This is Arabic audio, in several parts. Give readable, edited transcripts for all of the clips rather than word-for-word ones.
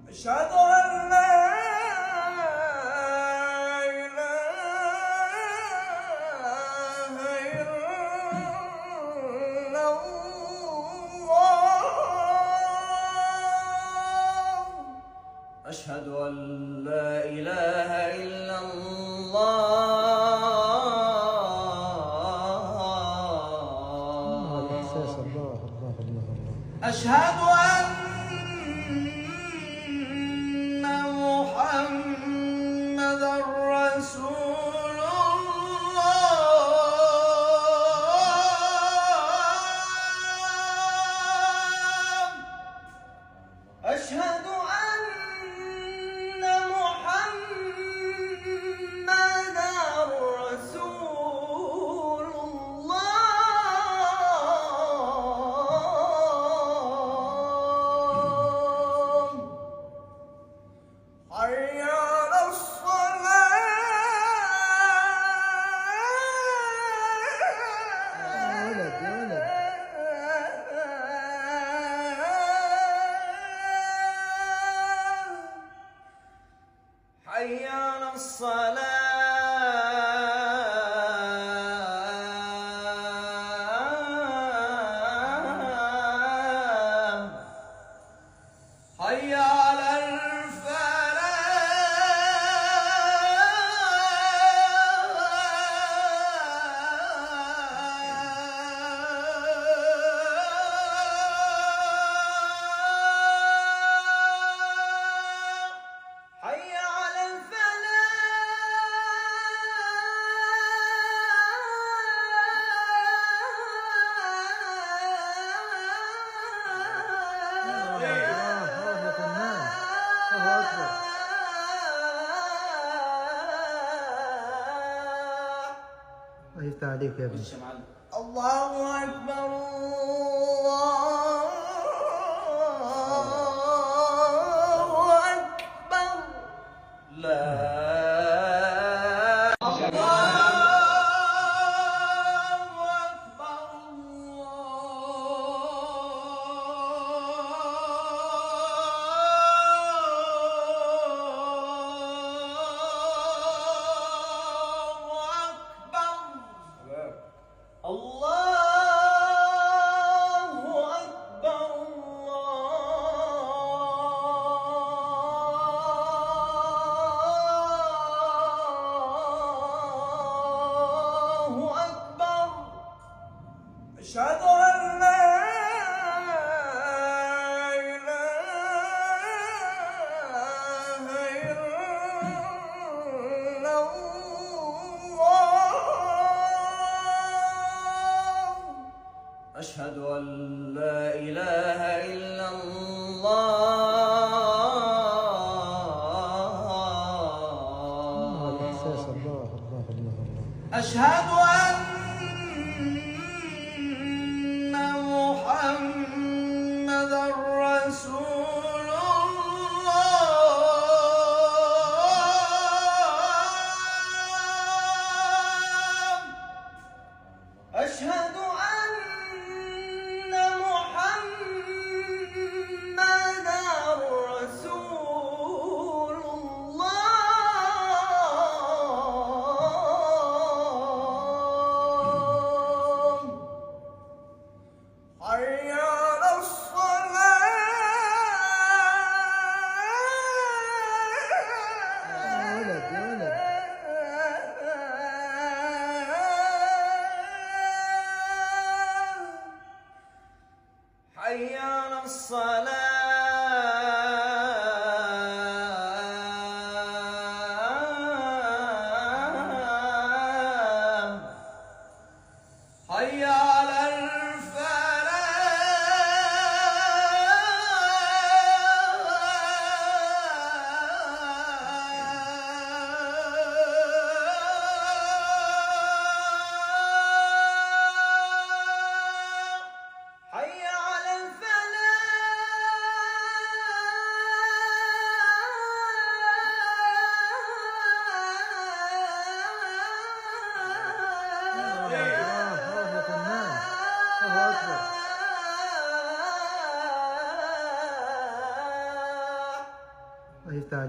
أشهد أن لا إله إلا الله أشهد أن لا إله إلا الله أشهد أن محمد رسول الله أشهد أن محمد رسول الله حي على حي على الصلاة حي على الله يفتح عليك يا ابني. الله أكبر الله أكبر لا أشهد أن لا إله إلا الله أشهد أن لا إله إلا الله أشهد أن محمد رسول الله أشهد أن محمد رسول الله حي على حي على الصلاة حي على الفلاح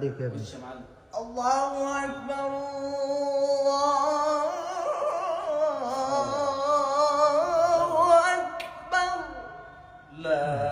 عليك يا ابني. وش يا معلم؟ الله أكبر الله أكبر. لا